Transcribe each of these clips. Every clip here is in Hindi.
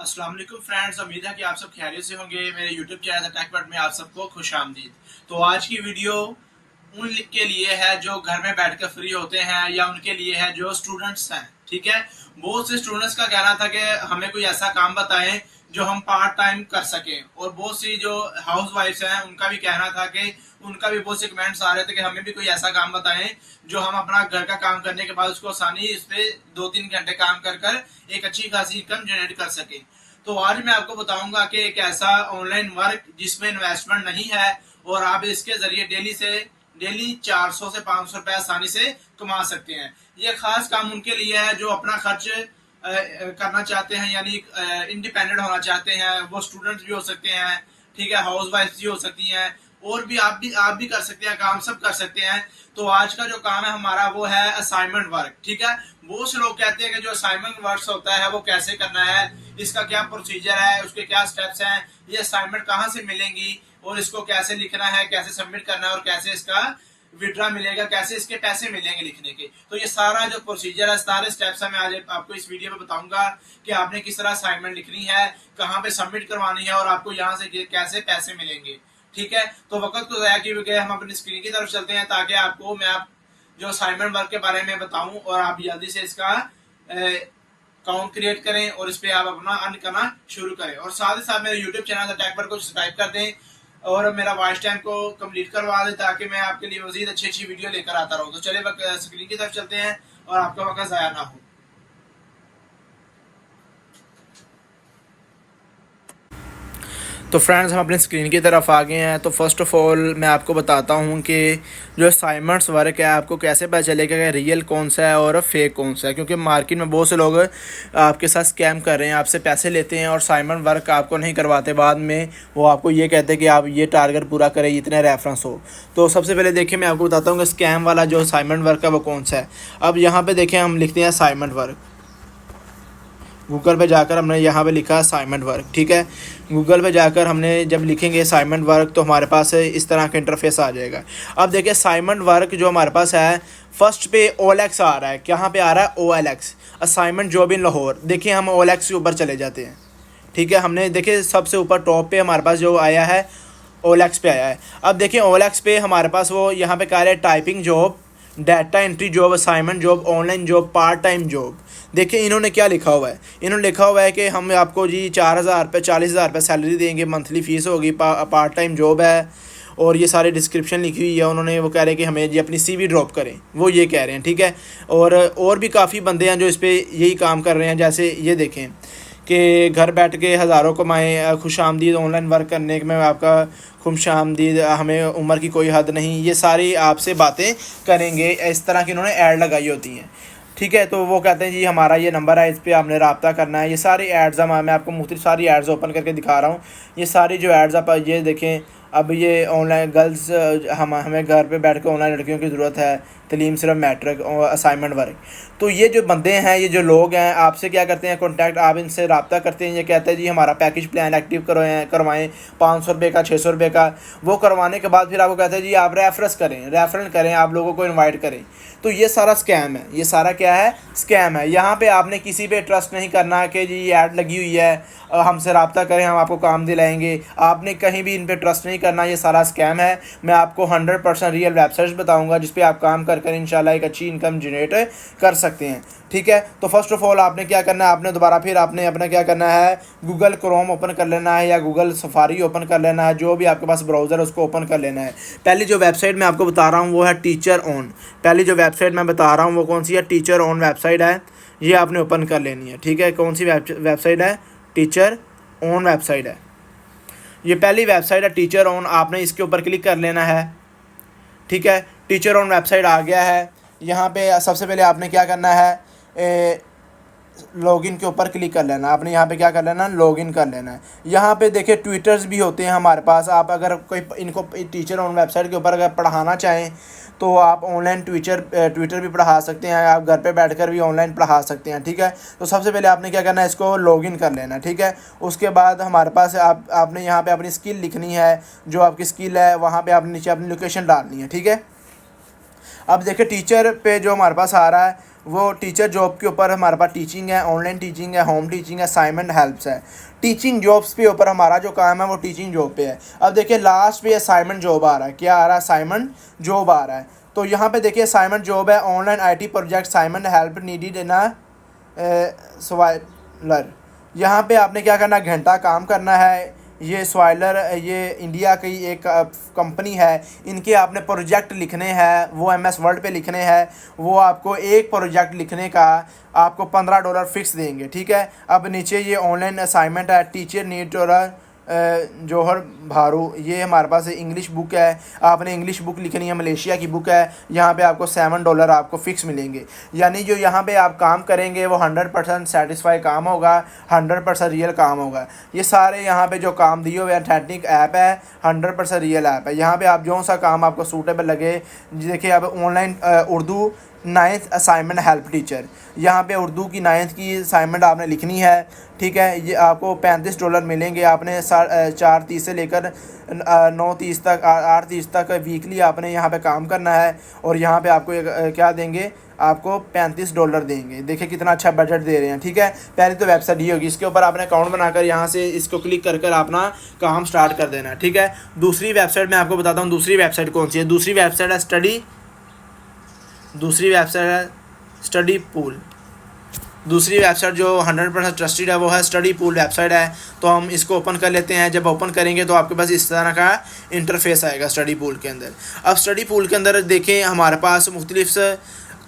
अस्सलाम वालेकुम फ्रेंड्स, उम्मीद है कि आप सब खैरियत से होंगे। मेरे यूट्यूब चैनल टेक वर्ल्ड में आप सबको खुश आमदीद। तो आज की वीडियो उन के लिए है जो घर में बैठकर फ्री होते हैं या उनके लिए है जो स्टूडेंट्स हैं। ठीक है, बहुत से स्टूडेंट्स का कहना था कि हमें कोई ऐसा काम बताएं जो हम पार्ट टाइम कर सकें, और बहुत सी जो हाउस वाइफ्स हैं उनका भी कहना था कि उनका भी बहुत से कमेंट्स आ रहे थे कि हमें भी कोई ऐसा काम बताएं जो हम अपना घर का काम करने के बाद उसको आसानी इस पे 2-3 घंटे काम कर कर एक अच्छी खासी इनकम जनरेट कर सके। तो आज मैं आपको बताऊंगा कि एक ऐसा ऑनलाइन वर्क जिसमें इन्वेस्टमेंट नहीं है और आप इसके जरिए डेली 400 से 500 रुपए आसानी से कमा सकते हैं। ये खास काम उनके लिए है जो अपना खर्च करना चाहते हैं, यानी इंडिपेंडेंट होना चाहते हैं। वो स्टूडेंट्स भी हो सकते हैं, ठीक है, हाउस वाइफ भी हो सकती हैं, और भी आप भी कर सकते हैं, काम सब कर सकते हैं। तो आज का जो काम है हमारा वो है असाइनमेंट वर्क। ठीक है, बहुत से लोग कहते हैं कि जो असाइनमेंट वर्क होता है वो कैसे करना है, इसका क्या प्रोसीजर है, उसके क्या स्टेप्स हैं, ये असाइनमेंट कहाँ से मिलेंगी और इसको कैसे लिखना है, कैसे सबमिट करना है और कैसे इसका विड्रा मिलेगा, कैसे इसके पैसे मिलेंगे लिखने के। तो ये सारा जो प्रोसीजर है, सारे स्टेप्स है, मैं आज आपको इस वीडियो में बताऊंगा कि आपने किस तरह असाइनमेंट लिखनी है, कहाँ पे सबमिट करवानी है और आपको यहाँ से कैसे पैसे मिलेंगे। ठीक है, तो वक्त को ज़ाया किए बगैर हम अपनी स्क्रीन की तरफ चलते हैं ताकि आपको मैं जो असाइनमेंट वर्क के बारे में बताऊं और आप जल्दी से इसका अकाउंट क्रिएट करें और इस पे आप अपना अर्न करना शुरू करें। और साथ ही साथ मेरे यूट्यूब चैनल टेक वर्ल्ड को सब्सक्राइब कर दें और मेरा वॉच टाइम को कंप्लीट करवा दें ताकि मैं आपके लिए मजीद अच्छी अच्छी वीडियो लेकर आता रहूं। तो चलिए स्क्रीन की तरफ चलते हैं और आपका वक्त ज़ाया ना हो। तो फ्रेंड्स, हम अपनी स्क्रीन की तरफ आ गए हैं। तो फर्स्ट ऑफ़ ऑल मैं आपको बताता हूं कि जो असाइनमेंट्स वर्क है आपको कैसे पता चलेगा कि रियल कौन सा है और फेक कौन सा है, क्योंकि मार्केट में बहुत से लोग आपके साथ स्कैम कर रहे हैं, आपसे पैसे लेते हैं और असाइनमेंट वर्क आपको नहीं करवाते। बाद में वो आपको ये कहते हैं कि आप ये टारगेट पूरा करें, इतने रेफरेंस हो। तो सबसे पहले देखिए मैं आपको बताता हूँ कि स्कैम वाला जो असाइनमेंट वर्क है वो कौन सा है। अब यहाँ पर देखें, हम लिखते हैं असाइनमेंट वर्क। गूगल पे जाकर हमने यहाँ पे लिखा असाइनमेंट वर्क। ठीक है, गूगल पे जाकर हमने जब लिखेंगे असाइनमेंट वर्क तो हमारे पास इस तरह का इंटरफेस आ जाएगा। अब देखिए असाइनमेंट वर्क जो हमारे पास है, फर्स्ट पे OLX आ रहा है। कहाँ पे आ रहा है? OLX, assignment job in Lahore. देखिए हम OLX के ऊपर चले जाते हैं। ठीक है, हमने देखिए सबसे ऊपर टॉप पे हमारे पास जो आया है OLX पे आया है। अब देखिए OLX पे हमारे पास वो यहाँ पे कह रहे हैं typing job, data entry job, assignment job, online job, part time job. देखिए इन्होंने क्या लिखा हुआ है, इन्होंने लिखा हुआ है कि हम आपको जी 4,000 रुपये 40,000 रुपये सैलरी देंगे, मंथली फ़ीस होगी, पार्ट टाइम जॉब है, और ये सारी डिस्क्रिप्शन लिखी हुई है उन्होंने। वो कह रहे हैं कि हमें जी अपनी CV ड्रॉप करें, वो ये कह रहे हैं। ठीक है, और भी काफ़ी बंदे हैं जो इस पर यही काम कर रहे हैं। जैसे ये देखें कि घर बैठ के हज़ारों कमाएँ, खुश आमदीद ऑनलाइन वर्क करने में आपका खुश आमदीद, हमें उम्र की कोई हद नहीं, ये सारी आपसे बातें करेंगे। इस तरह की इन्होंने ऐड लगाई होती हैं। ठीक है, तो वो कहते हैं जी हमारा ये नंबर है, इस पर आपने रब्ता करना है। ये सारी एड्स मैं आपको मुख्तलिफ सारी एड्स ओपन करके दिखा रहा हूँ। ये सारी जो एड्स आप ये देखें, अब ये ऑनलाइन गर्ल्स, हमें घर पे बैठ के ऑनलाइन लड़कियों की ज़रूरत है, तलीम सिर्फ मैट्रिक और असाइनमेंट वर्क। तो ये जो बंदे हैं, ये जो लोग हैं, आपसे क्या करते हैं कॉन्टैक्ट, आप इनसे रब्ता करते हैं। ये कहते हैं जी हमारा पैकेज प्लान एक्टिव करवाएँ 500 रुपये का, 600 रुपये का। वो करवाने के बाद फिर आपको कहते हैं जी आप रेफरेंस करें, आप लोगों को इन्वाइट करें। तो ये सारा स्कैम है, ये सारा क्या है? स्कैम है। यहाँ पे आपने किसी पे ट्रस्ट नहीं करना कि जी ऐड लगी हुई है, हमसे रब्ता करें, हम आपको काम दिलाएंगे। आपने कहीं भी इन पे ट्रस्ट नहीं करना, ये सारा स्कैम है। मैं आपको 100% रियल वेबसाइट्स बताऊंगा जिस पे आप काम कर इंशाल्लाह एक अच्छी इनकम जनरेट कर सकते हैं। ठीक है, तो फर्स्ट ऑफ ऑल आपने क्या करना है, आपने दोबारा फिर आपने अपना क्या करना है, गूगल क्रोम ओपन कर लेना है या गूगल सफारी ओपन कर लेना है, जो भी आपके पास ब्राउज़र है उसको ओपन कर लेना है। पहली जो वेबसाइट मैं आपको बता रहा हूँ वो है टीचर ऑन। पहली जो वेबसाइट मैं बता रहा हूँ वो कौन सी है? टीचर ऑन वेबसाइट है, ये आपने ओपन कर लेनी है। ठीक है, कौन सी वेबसाइट है? टीचर ऑन वेबसाइट है। ये पहली वेबसाइट है टीचर ऑन, आपने इसके ऊपर क्लिक कर लेना है। ठीक है, टीचर ऑन वेबसाइट आ गया है। यहाँ पे सबसे पहले आपने क्या करना है, लॉगिन के ऊपर क्लिक कर लेना। आपने यहाँ पे क्या कर लेना? लॉगिन कर लेना है। यहाँ पे देखिए ट्विटर्स भी होते हैं हमारे पास। आप अगर कोई इनको टीचर ऑन वेबसाइट के ऊपर अगर पढ़ाना चाहें तो आप ऑनलाइन ट्विटर भी पढ़ा सकते हैं, आप घर पे बैठकर भी ऑनलाइन पढ़ा सकते हैं। ठीक है, तो सबसे पहले आपने क्या करना है, इसको लॉगिन कर लेना है। ठीक है, उसके बाद हमारे पास आपने यहाँ पे अपनी स्किल लिखनी है, जो आपकी स्किल है वहाँ पे आपने नीचे अपनी लोकेशन डालनी है। ठीक है, अब देखिए टीचर पे जो हमारे पास आ रहा है वो टीचर जॉब के ऊपर हमारे पास टीचिंग है, ऑनलाइन टीचिंग है, होम टीचिंग है, असाइनमेंट हेल्प्स है। टीचिंग जॉब्स के ऊपर हमारा जो काम है वो टीचिंग जॉब पे है। अब देखिए लास्ट पे असाइनमेंट जॉब आ रहा है, क्या आ रहा है, असाइनमेंट जॉब आ रहा है। तो यहाँ पे देखिए असाइनमेंट जॉब है, online IT project assignment help needed in स्वाइलर। यहाँ पे आपने क्या करना, घंटा काम करना है। ये स्वाइलर ये इंडिया की एक कंपनी है, इनके आपने प्रोजेक्ट लिखने हैं, वो MS वर्ड पे लिखने हैं। वो आपको एक प्रोजेक्ट लिखने का आपको $15 फिक्स देंगे, ठीक है। अब नीचे ये ऑनलाइन असाइनमेंट है, टीचर नीड जौहर भारू, ये हमारे पास इंग्लिश बुक है, आपने इंग्लिश बुक लिखनी है, मलेशिया की बुक है। यहाँ पे आपको $7 आपको फ़िक्स मिलेंगे। यानी जो यहाँ पे आप काम करेंगे वो 100% सेटिस्फाई काम होगा, 100% रियल काम होगा। ये सारे यहाँ पे जो काम दिए हुए हैं, टेक्निक ऐप है, 100% रियल ऐप है। यहाँ पे आप जो सा काम आपको सूटेबल लगे, देखिए अब online Urdu 9th assignment help teacher, यहाँ पे उर्दू की 9th की असाइनमेंट आपने लिखनी है, ठीक है। ये आपको $35 मिलेंगे। आपने 4:30 से लेकर 9:30 तक 8:30 तक वीकली आपने यहाँ पे काम करना है। और यहाँ पे आपको क्या देंगे, आपको $35 देंगे। देखिए कितना अच्छा बजट दे रहे हैं, ठीक है। पहले तो वेबसाइट ही होगी, इसके ऊपर आपने अकाउंट बनाकर यहाँ से इसको क्लिक कर कर अपना काम स्टार्ट कर देना है, ठीक है। दूसरी वेबसाइट मैं आपको बताता हूँ, दूसरी वेबसाइट कौन सी है। दूसरी वेबसाइट है स्टडी पूल। दूसरी वेबसाइट जो 100% ट्रस्टेड है वो है स्टडी पूल वेबसाइट है। तो हम इसको ओपन कर लेते हैं। जब ओपन करेंगे तो आपके पास इस तरह का इंटरफेस आएगा स्टडी पूल के अंदर। अब स्टडी पूल के अंदर देखें हमारे पास मुख्तलिफ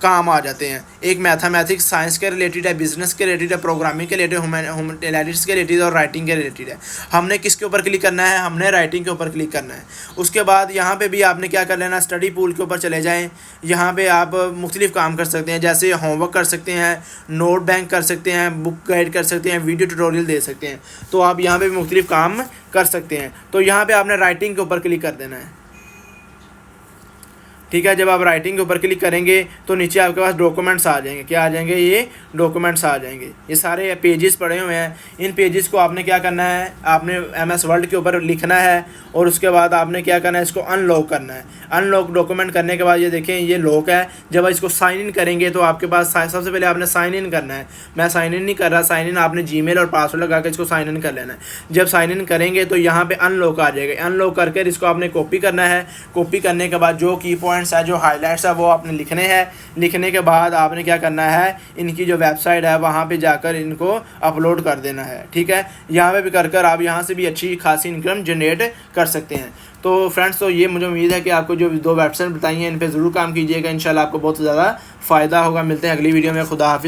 काम आ जाते हैं। एक मैथमेटिक्स साइंस के रिलेटेड है, बिजनेस के रिलेटेड है, प्रोग्रामिंग के रिलेटेड, ह्यूमैनिटीज़ के रिलेटेड और राइटिंग के रिलेटेड है। हमने किसके ऊपर क्लिक करना है, हमने राइटिंग के ऊपर क्लिक करना है। उसके बाद यहाँ पे भी आपने क्या कर लेना, स्टडी पूल के ऊपर चले जाएँ। यहाँ पे आप मुख्तलिफ काम कर सकते हैं, जैसे होमवर्क कर सकते हैं, नोट बैंक कर सकते हैं, बुक गाइड कर सकते हैं, वीडियो ट्यूटोरियल दे सकते हैं। तो आप यहाँ पर भी मुख्तलिफ काम कर सकते हैं। तो यहाँ पर आपने राइटिंग के ऊपर क्लिक कर देना है, ठीक है। जब आप राइटिंग के ऊपर क्लिक करेंगे तो नीचे आपके पास डॉक्यूमेंट्स आ जाएंगे। क्या आ जाएंगे, ये डॉक्यूमेंट्स आ जाएंगे। ये सारे पेजेस पड़े हुए हैं। इन पेजेस को आपने क्या करना है, आपने MS वर्ड के ऊपर लिखना है और उसके बाद आपने क्या करना है, इसको अनलॉक करना है। अनलॉक डॉक्यूमेंट करने के बाद ये देखें ये लॉक है। जब इसको साइन इन करेंगे तो आपके पास सबसे पहले आपने साइन इन करना है। मैं साइन इन नहीं कर रहा, साइन इन आपने Gmail और पासवर्ड लगा के इसको साइन इन कर लेना है। जब साइन इन करेंगे तो यहाँ पे अनलॉक आ जाएगा। अनलॉक करके इसको आपने कॉपी करना है। कॉपी करने के बाद जो की पॉइंट्स है, जो हाईलाइट्स है वो आपने लिखने हैं। लिखने के बाद आपने क्या करना है, इनकी जो वेबसाइट है वहाँ पे जाकर इनको अपलोड कर देना है, ठीक है। यहाँ पे भी कर आप यहाँ से भी अच्छी खासी इनकम जनरेट कर सकते हैं। तो फ्रेंड्स, तो ये मुझे उम्मीद है कि आपको जो 2 वेबसाइट बताई हैं इन पे ज़रूर काम कीजिएगा। इंशाल्लाह आपको बहुत ज़्यादा फ़ायदा होगा। मिलते हैं अगली वीडियो में। खुदा हाफिज़।